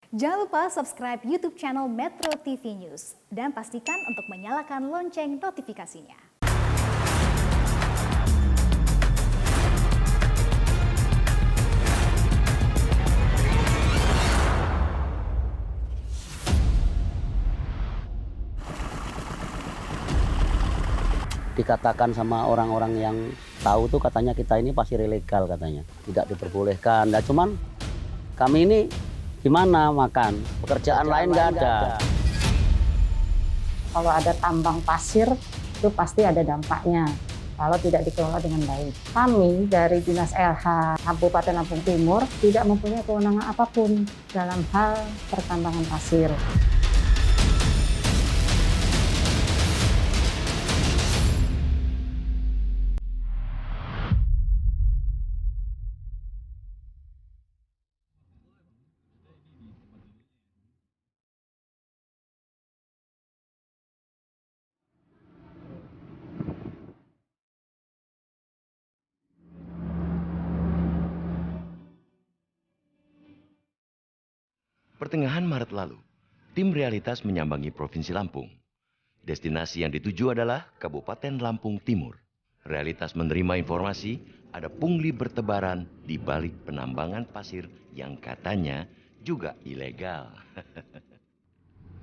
Jangan lupa subscribe YouTube channel Metro TV News dan pastikan untuk menyalakan lonceng notifikasinya. Dikatakan sama orang-orang yang tahu tuh katanya kita ini pasir ilegal katanya, tidak diperbolehkan. Nah cuman kami ini gimana makan? Pekerjaan lain nggak ada. Kalau ada tambang pasir itu pasti ada dampaknya kalau tidak dikelola dengan baik. Kami dari Dinas LH Kabupaten Lampung Timur tidak mempunyai kewenangan apapun dalam hal pertambangan pasir. Pertengahan Maret lalu, tim Realitas menyambangi Provinsi Lampung. Destinasi yang dituju adalah Kabupaten Lampung Timur. Realitas menerima informasi ada pungli bertebaran di balik penambangan pasir yang katanya juga ilegal.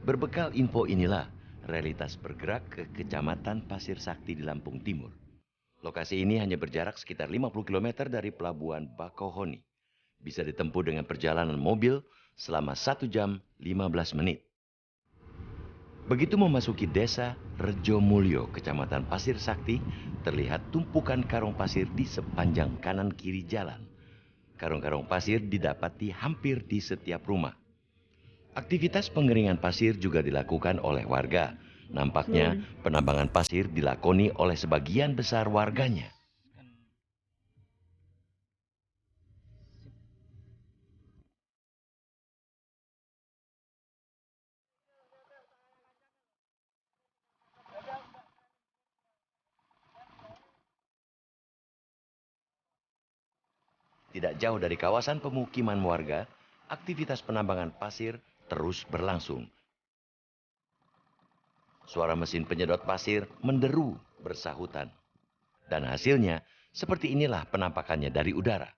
Berbekal info inilah, Realitas bergerak ke Kecamatan Pasir Sakti di Lampung Timur. Lokasi ini hanya berjarak sekitar 50 km dari Pelabuhan Bakauheni. Bisa ditempuh dengan perjalanan mobil selama 1 jam 15 menit. Begitu memasuki desa Rejomulyo, Kecamatan Pasir Sakti, terlihat tumpukan karung pasir di sepanjang kanan kiri jalan. Karung-karung pasir didapati hampir di setiap rumah. Aktivitas pengeringan pasir juga dilakukan oleh warga. Nampaknya penambangan pasir dilakoni oleh sebagian besar warganya. Tidak jauh dari kawasan pemukiman warga, aktivitas penambangan pasir terus berlangsung. Suara mesin penyedot pasir menderu bersahutan. Dan hasilnya, seperti inilah penampakannya dari udara.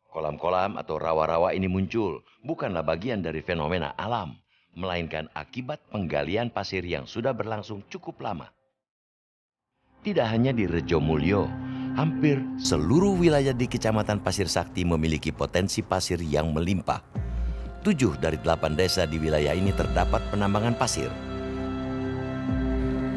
Kolam-kolam atau rawa-rawa ini muncul bukanlah bagian dari fenomena alam, melainkan akibat penggalian pasir yang sudah berlangsung cukup lama. Tidak hanya di Rejomulyo, hampir seluruh wilayah di Kecamatan Pasir Sakti memiliki potensi pasir yang melimpah. 7 dari 8 desa di wilayah ini terdapat penambangan pasir.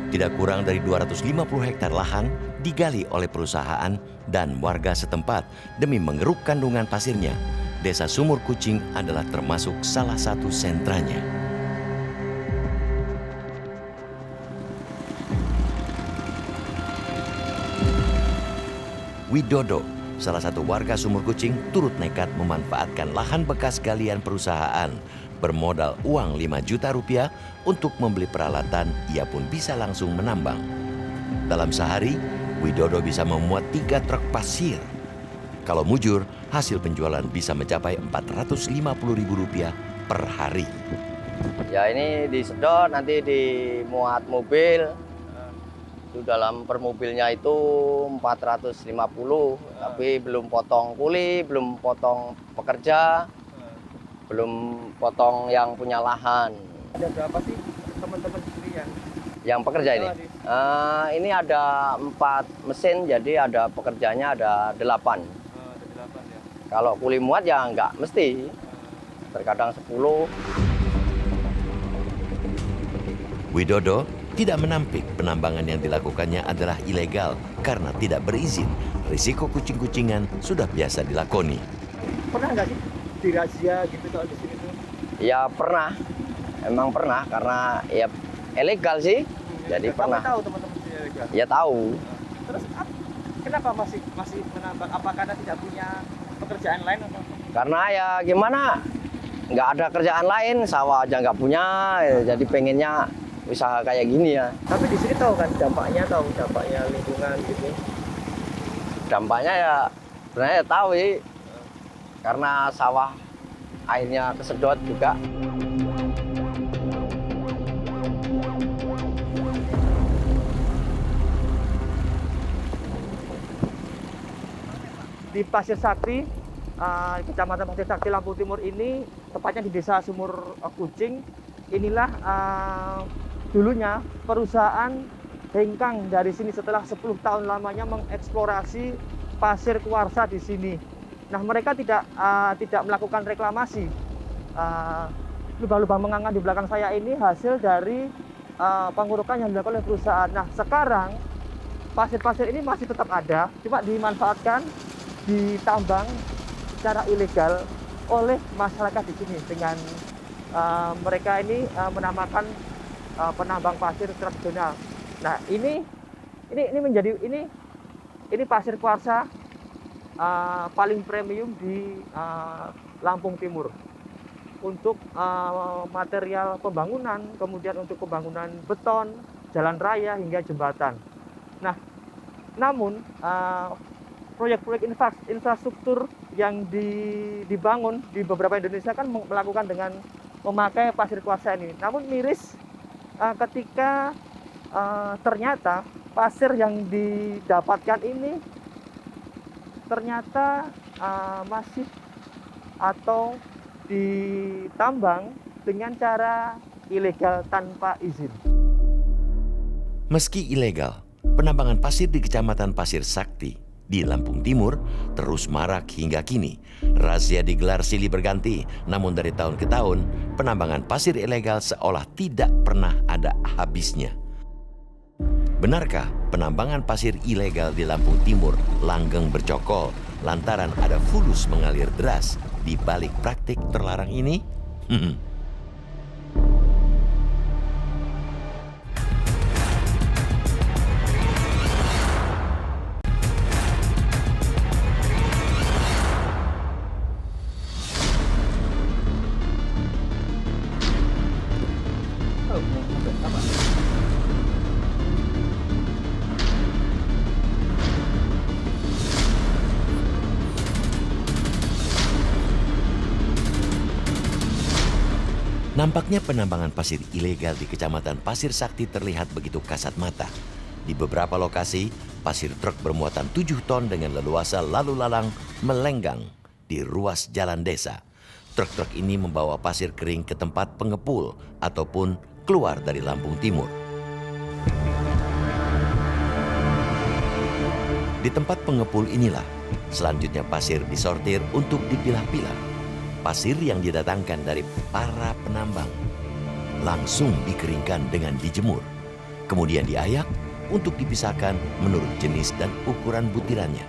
Tidak kurang dari 250 hektar lahan digali oleh perusahaan dan warga setempat demi mengeruk kandungan pasirnya. Desa Sumur Kucing adalah termasuk salah satu sentranya. Widodo, salah satu warga Sumur Kucing, turut nekat memanfaatkan lahan bekas galian perusahaan. Bermodal uang 5 juta rupiah untuk membeli peralatan, ia pun bisa langsung menambang. Dalam sehari, Widodo bisa memuat 3 truk pasir. Kalau mujur, hasil penjualan bisa mencapai Rp450.000 per hari. Ya ini disedot, nanti dimuat mobil. Itu dalam per mobilnya itu 450, tapi belum potong kuli, belum potong pekerja, belum potong yang punya lahan. Ada berapa sih teman-teman sendiri yang pekerja ini? Ini ada 4 mesin, jadi ada pekerjanya ada 8. Ada 8 ya. Kalau kuli muat ya nggak mesti, terkadang 10. Widodo tidak menampik penambangan yang dilakukannya adalah ilegal karena tidak berizin. Risiko kucing-kucingan sudah biasa dilakoni. Pernah nggak sih dirazia gitu kalau di sini tuh? Ya pernah, emang pernah karena ya ilegal sih. Jadi Kamu pernah. tahu teman-teman sini ilegal? Ya tahu. Terus kenapa masih menambang? Apa karena tidak punya pekerjaan lain atau? Karena ya gimana, nggak ada kerjaan lain, sawah aja nggak punya, ya jadi pengennya usaha kayak gini ya. Tapi di sini tahu kan dampaknya lingkungan gitu. Dampaknya ya sebenarnya tahu sih, karena sawah airnya kesedot juga. Di Pasir Sakti, Kecamatan Pasir Sakti Lampung Timur ini, tepatnya di Desa Sumur Kucing, inilah dulunya perusahaan hengkang dari sini setelah 10 tahun lamanya mengeksplorasi pasir kuarsa di sini. Nah, mereka tidak melakukan reklamasi. Lubang-lubang menganga di belakang saya ini hasil dari pengurukan yang dilakukan oleh perusahaan. Nah, sekarang pasir-pasir ini masih tetap ada, cuma dimanfaatkan, ditambang secara ilegal oleh masyarakat di sini dengan mereka ini menamakan penambang pasir tradisional. Nah, ini pasir kuarsa paling premium di Lampung Timur untuk material pembangunan, kemudian untuk pembangunan beton, jalan raya hingga jembatan. Nah, namun proyek-proyek infrastruktur yang dibangun di beberapa Indonesia kan melakukan dengan memakai pasir kuarsa ini. Namun miris ketika ternyata pasir yang didapatkan ini ternyata masih atau ditambang dengan cara ilegal tanpa izin. Meski ilegal, penambangan pasir di Kecamatan Pasir Sakti di Lampung Timur terus marak hingga kini. Razia digelar silih berganti, namun dari tahun ke tahun, penambangan pasir ilegal seolah tidak pernah ada habisnya. Benarkah penambangan pasir ilegal di Lampung Timur langgeng bercokol lantaran ada fulus mengalir deras di balik praktik terlarang ini? Nampaknya penambangan pasir ilegal di Kecamatan Pasir Sakti terlihat begitu kasat mata. Di beberapa lokasi, pasir truk bermuatan 7 ton dengan leluasa lalu lalang melenggang di ruas jalan desa. Truk-truk ini membawa pasir kering ke tempat pengepul ataupun keluar dari Lampung Timur. Di tempat pengepul inilah, selanjutnya pasir disortir untuk dipilah-pilah. Pasir yang didatangkan dari para penambang langsung dikeringkan dengan dijemur, kemudian diayak untuk dipisahkan menurut jenis dan ukuran butirannya.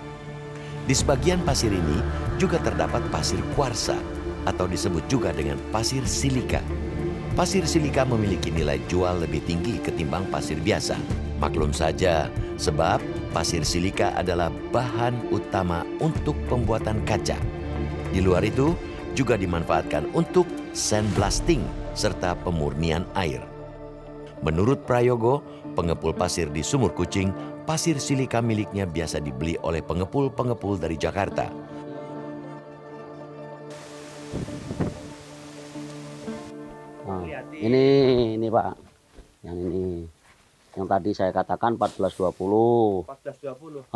Di sebagian pasir ini juga terdapat pasir kuarsa atau disebut juga dengan pasir silika. Pasir silika memiliki nilai jual lebih tinggi ketimbang pasir biasa. Maklum saja, sebab pasir silika adalah bahan utama untuk pembuatan kaca. Di luar itu, juga dimanfaatkan untuk sandblasting serta pemurnian air. Menurut Prayogo, pengepul pasir di Sumur Kucing, pasir silika miliknya biasa dibeli oleh pengepul-pengepul dari Jakarta. Nah, ini Pak, yang ini, yang tadi saya katakan 1420. 1420.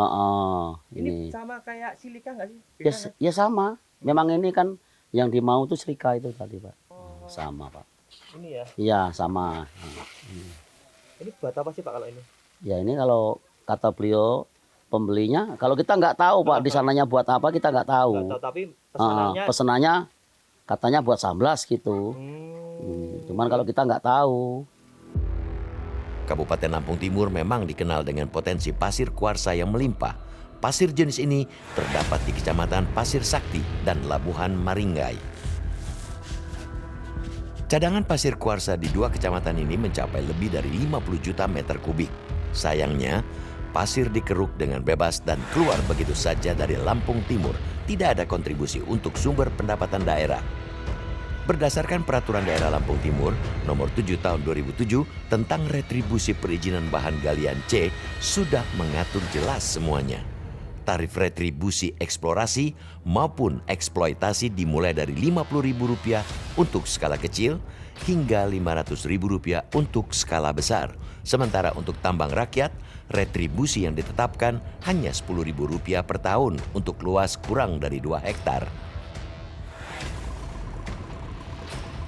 Ini sama kayak silika nggak sih? ya, ya sama. Memang ini kan yang dimau itu silika itu tadi Pak. Sama Pak. Ini ya. Iya sama. Ini buat apa sih Pak kalau ini? Ya ini kalau kata beliau pembelinya, kalau kita nggak tahu Pak di sananya buat apa kita nggak tahu. Nggak tahu, tapi pesanannya pesenannya katanya buat samblas gitu. Cuman kalau kita nggak tahu. Kabupaten Lampung Timur memang dikenal dengan potensi pasir kuarsa yang melimpah. Pasir jenis ini terdapat di Kecamatan Pasir Sakti dan Labuhan Maringgai. Cadangan pasir kuarsa di 2 kecamatan ini mencapai lebih dari 50 juta meter kubik. Sayangnya, pasir dikeruk dengan bebas dan keluar begitu saja dari Lampung Timur. Tidak ada kontribusi untuk sumber pendapatan daerah. Berdasarkan Peraturan Daerah Lampung Timur Nomor 7 Tahun 2007 tentang retribusi perizinan bahan galian C sudah mengatur jelas semuanya. tarif retribusi eksplorasi maupun eksploitasi dimulai dari Rp50.000 untuk skala kecil hingga Rp500.000 untuk skala besar. Sementara untuk tambang rakyat, retribusi yang ditetapkan hanya Rp10.000 per tahun untuk luas kurang dari 2 hektar.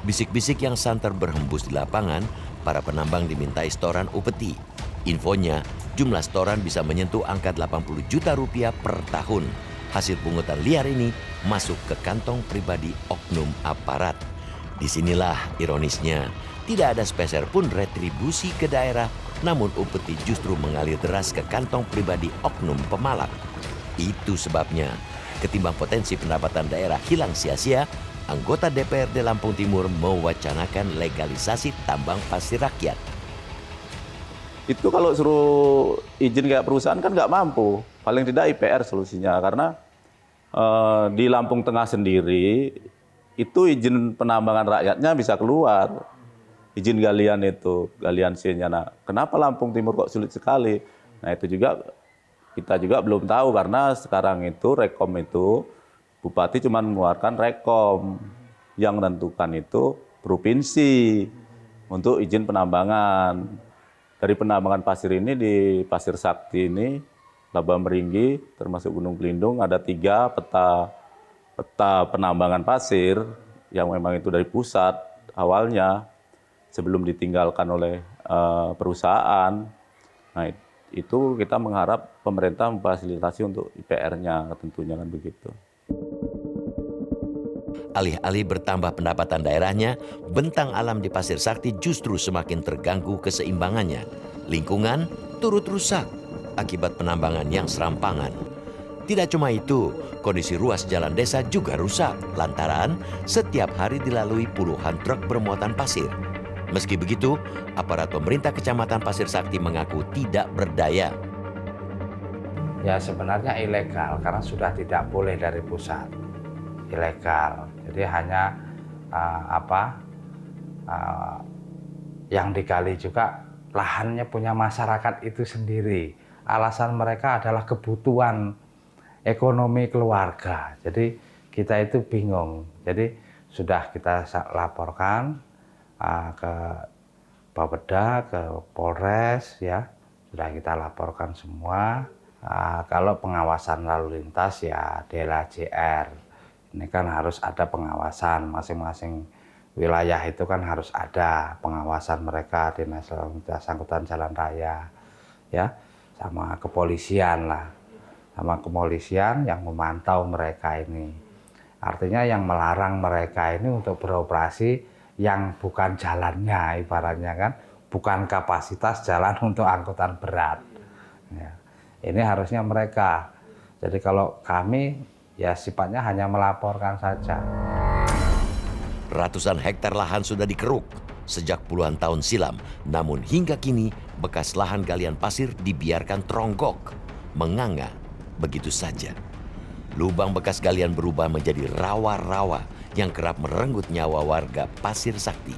Bisik-bisik yang santer berhembus di lapangan, para penambang dimintai setoran upeti. Infonya, jumlah setoran bisa menyentuh angka Rp80 juta per tahun. Hasil pungutan liar ini masuk ke kantong pribadi oknum aparat. Disinilah ironisnya, tidak ada sepeser pun retribusi ke daerah, namun upeti justru mengalir deras ke kantong pribadi oknum pemalak. Itu sebabnya, ketimbang potensi pendapatan daerah hilang sia-sia, anggota DPRD Lampung Timur mewacanakan legalisasi tambang pasir rakyat. Itu kalau suruh izin kayak perusahaan kan nggak mampu. Paling tidak IPR solusinya, karena di Lampung Tengah sendiri itu izin penambangan rakyatnya bisa keluar. Izin galian itu, galian C-nya. Nah, kenapa Lampung Timur kok sulit sekali? Nah, itu juga kita juga belum tahu, karena sekarang itu Rekom itu Bupati cuma mengeluarkan Rekom, yang menentukan itu provinsi untuk izin penambangan. Dari penambangan pasir ini di Pasir Sakti ini, Laba Meringgi, termasuk Gunung Pelindung, ada 3 peta penambangan pasir yang memang itu dari pusat awalnya sebelum ditinggalkan oleh perusahaan. Nah, itu kita mengharap pemerintah memfasilitasi untuk IPR-nya, tentunya kan begitu. Alih-alih bertambah pendapatan daerahnya, bentang alam di Pasir Sakti justru semakin terganggu keseimbangannya. Lingkungan turut rusak akibat penambangan yang serampangan. Tidak cuma itu, kondisi ruas jalan desa juga rusak lantaran setiap hari dilalui puluhan truk bermuatan pasir. Meski begitu, aparat pemerintah Kecamatan Pasir Sakti mengaku tidak berdaya. Ya sebenarnya ilegal karena sudah tidak boleh dari pusat. Ilegal. Jadi hanya yang digali juga lahannya punya masyarakat itu sendiri. Alasan mereka adalah kebutuhan ekonomi keluarga. Jadi kita itu bingung. Jadi sudah kita laporkan ke Bapeda, ke Polres, ya sudah kita laporkan semua. Kalau pengawasan lalu lintas ya DLHJR. Ini kan harus ada pengawasan, masing-masing wilayah itu kan harus ada pengawasan mereka, Dinas Lalu Lintas Angkutan Jalan Raya, ya, sama kepolisian lah, sama kepolisian yang memantau mereka ini. Artinya yang melarang mereka ini untuk beroperasi yang bukan jalannya, ibaratnya kan, bukan kapasitas jalan untuk angkutan berat. Ya. Ini harusnya mereka. Jadi kalau kami ya sifatnya hanya melaporkan saja. Ratusan hektar lahan sudah dikeruk sejak puluhan tahun silam. Namun hingga kini bekas lahan galian pasir dibiarkan teronggok, menganga begitu saja. Lubang bekas galian berubah menjadi rawa-rawa yang kerap merenggut nyawa warga Pasir Sakti.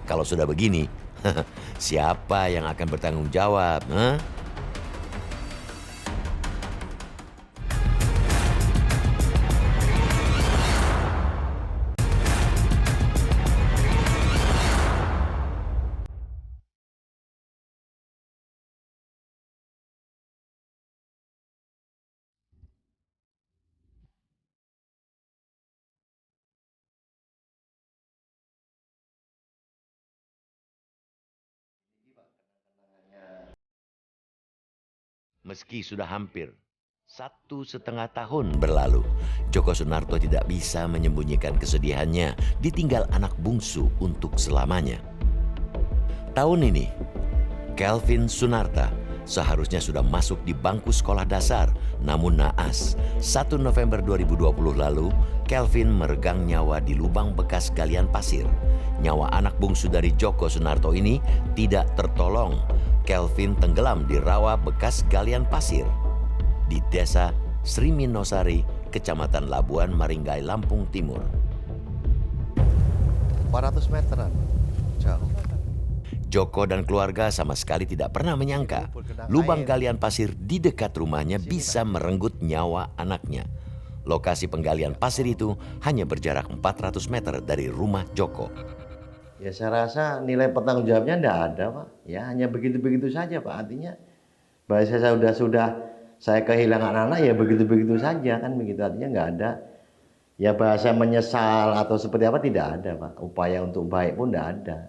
Kalau sudah begini, siapa yang akan bertanggung jawab? Meski sudah hampir 1,5 tahun berlalu, Djoko Sunarto tidak bisa menyembunyikan kesedihannya ditinggal anak bungsu untuk selamanya. Tahun ini, Kelvin Sunarta seharusnya sudah masuk di bangku sekolah dasar, namun naas. 1 November 2020 lalu, Kelvin meregang nyawa di lubang bekas galian pasir. Nyawa anak bungsu dari Djoko Sunarto ini tidak tertolong. Kelvin tenggelam di rawa bekas galian pasir di Desa Sri Minosari, Kecamatan Labuan Maringgai, Lampung Timur. 400 meteran, jauh. Joko dan keluarga sama sekali tidak pernah menyangka lubang galian pasir di dekat rumahnya bisa merenggut nyawa anaknya. Lokasi penggalian pasir itu hanya berjarak 400 meter dari rumah Joko. Ya saya rasa nilai pertanggungjawabnya tidak ada Pak. Ya hanya begitu-begitu saja Pak. Artinya bahasa saya kehilangan anak ya begitu-begitu saja kan begitu. Artinya nggak ada ya bahasa menyesal atau seperti apa tidak ada Pak. Upaya untuk baik pun tidak ada.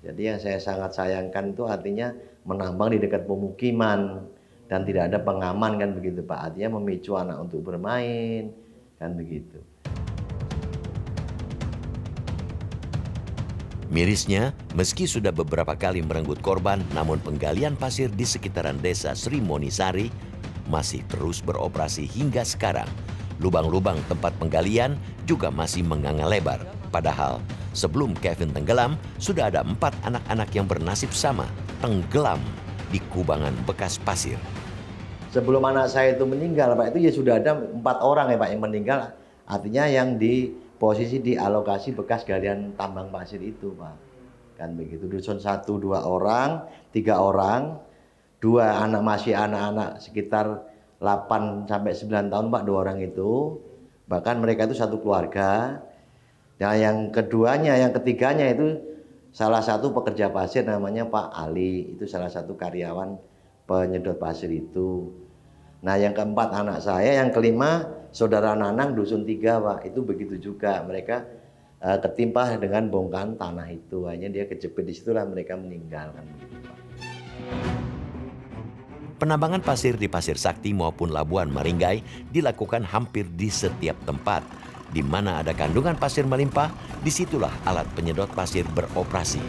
Jadi yang saya sangat sayangkan itu artinya menambang di dekat pemukiman dan tidak ada pengaman kan begitu Pak. Artinya memicu anak untuk bermain kan begitu. Mirisnya, meski sudah beberapa kali merenggut korban, namun penggalian pasir di sekitaran desa Sri Monisari masih terus beroperasi hingga sekarang. Lubang-lubang tempat penggalian juga masih menganga lebar. Padahal sebelum Kevin tenggelam, sudah ada 4 anak-anak yang bernasib sama tenggelam di kubangan bekas pasir. Sebelum anak saya itu meninggal Pak, itu ya sudah ada 4 orang ya Pak yang meninggal. Artinya yang di posisi di alokasi bekas galian tambang pasir itu Pak. Kan begitu, dusun 1, 2 orang, 3 orang, 2 anak masih anak-anak sekitar 8 sampai 9 tahun Pak, 2 orang itu. Bahkan mereka itu satu keluarga. Nah yang keduanya, yang ketiganya itu salah satu pekerja pasir namanya Pak Ali. Itu salah satu karyawan penyedot pasir itu. Nah yang keempat anak saya, yang kelima saudara Nanang dusun 3 Pak. Itu begitu juga, mereka ketimpa dengan bongkahan tanah itu. Hanya dia kejepit di situlah mereka meninggal kan begitu Pak. Penambangan pasir di Pasir Sakti maupun Labuan Maringgai dilakukan hampir di setiap tempat. Di mana ada kandungan pasir melimpah, disitulah alat penyedot pasir beroperasi.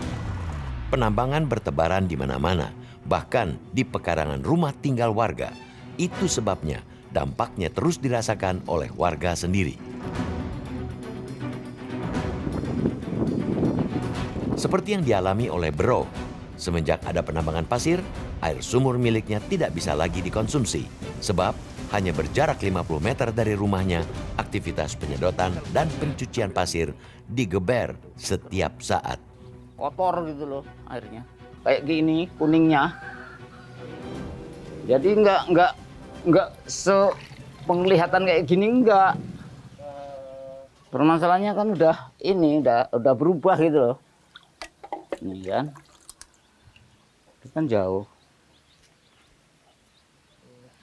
Penambangan bertebaran di mana-mana, bahkan di pekarangan rumah tinggal warga. Itu sebabnya dampaknya terus dirasakan oleh warga sendiri. Seperti yang dialami oleh Bro, semenjak ada penambangan pasir, air sumur miliknya tidak bisa lagi dikonsumsi. Sebab hanya berjarak 50 meter dari rumahnya, aktivitas penyedotan dan pencucian pasir digeber setiap saat. Kotor gitu loh airnya. Kayak gini kuningnya. Jadi nggak penglihatan kayak gini enggak. Permasalahannya kan udah berubah gitu loh. Ini kan. Itu kan jauh.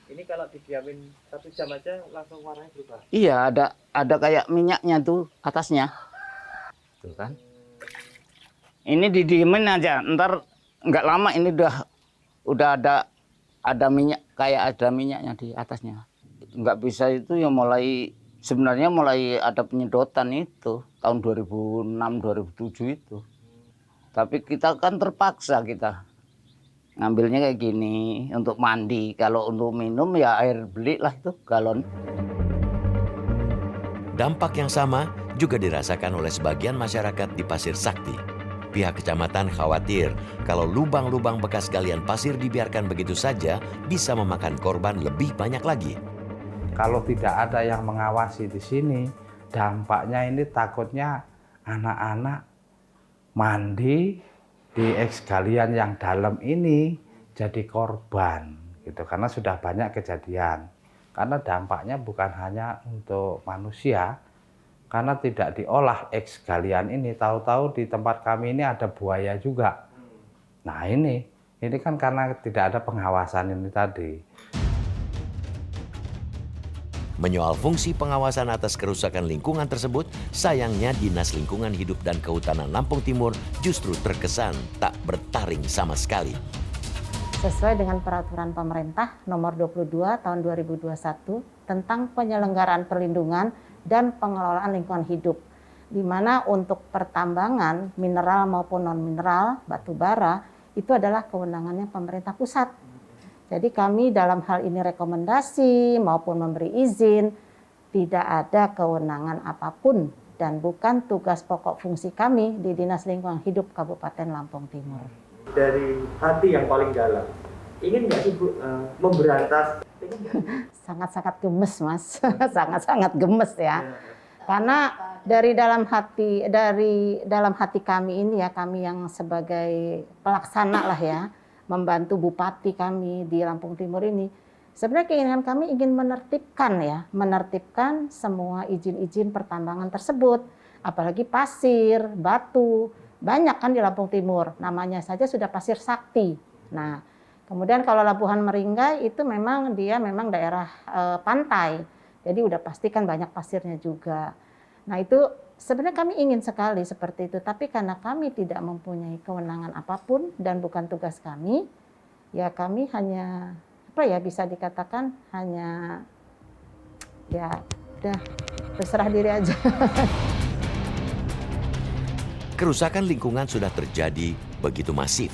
Ini kalau didiamin 1 jam aja langsung warnanya berubah. Iya, ada kayak minyaknya tuh atasnya. Tuh kan. Ini didiemin aja, ntar nggak lama ini udah ada minyak, kayak ada minyaknya di atasnya. Nggak bisa itu ya sebenarnya mulai ada penyedotan itu tahun 2006-2007 itu. Tapi kita kan terpaksa kita ngambilnya kayak gini untuk mandi. Kalau untuk minum ya air beli lah itu galon. Dampak yang sama juga dirasakan oleh sebagian masyarakat di Pasir Sakti. Pihak kecamatan khawatir kalau lubang-lubang bekas galian pasir dibiarkan begitu saja bisa memakan korban lebih banyak lagi. Kalau tidak ada yang mengawasi di sini, dampaknya ini takutnya anak-anak mandi di eks galian yang dalam ini jadi korban gitu, karena sudah banyak kejadian. Karena dampaknya bukan hanya untuk manusia, karena tidak diolah eks galian ini, tahu-tahu di tempat kami ini ada buaya juga. Nah ini kan karena tidak ada pengawasan ini tadi. Menyoal fungsi pengawasan atas kerusakan lingkungan tersebut, sayangnya Dinas Lingkungan Hidup dan Kehutanan Lampung Timur justru terkesan tak bertaring sama sekali. Sesuai dengan peraturan pemerintah nomor 22 tahun 2021 tentang penyelenggaraan perlindungan dan pengelolaan lingkungan hidup, di mana untuk pertambangan mineral maupun non-mineral, batu bara, itu adalah kewenangannya pemerintah pusat. Jadi kami dalam hal ini rekomendasi maupun memberi izin, tidak ada kewenangan apapun dan bukan tugas pokok fungsi kami di Dinas Lingkungan Hidup Kabupaten Lampung Timur. Dari hati yang paling dalam, ingin nggak sih Bu memberantas? Sangat-sangat gemes Mas, sangat-sangat gemes ya. Karena dari dalam hati kami ini ya, kami yang sebagai pelaksana lah ya, membantu bupati kami di Lampung Timur ini, sebenarnya keinginan kami ingin menertibkan semua izin-izin pertambangan tersebut, apalagi pasir, batu, banyak kan di Lampung Timur, namanya saja sudah pasir sakti. Nah, kemudian kalau Labuhan Meringgai itu memang daerah pantai, jadi udah pastikan banyak pasirnya juga. Nah itu sebenarnya kami ingin sekali seperti itu, tapi karena kami tidak mempunyai kewenangan apapun dan bukan tugas kami, ya kami hanya bisa dikatakan hanya ya udah berserah diri aja. Kerusakan lingkungan sudah terjadi begitu masif.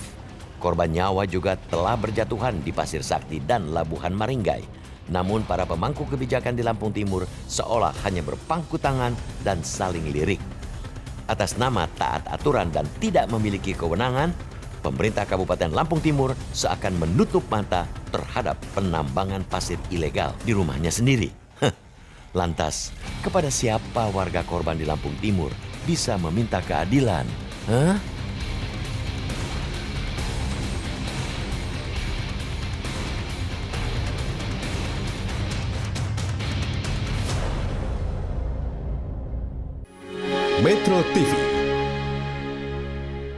Korban nyawa juga telah berjatuhan di Pasir Sakti dan Labuhan Meringgai. Namun para pemangku kebijakan di Lampung Timur seolah hanya berpangku tangan dan saling lirik. Atas nama taat aturan dan tidak memiliki kewenangan, pemerintah Kabupaten Lampung Timur seakan menutup mata terhadap penambangan pasir ilegal di rumahnya sendiri. Lantas, kepada siapa warga korban di Lampung Timur bisa meminta keadilan? Metro TV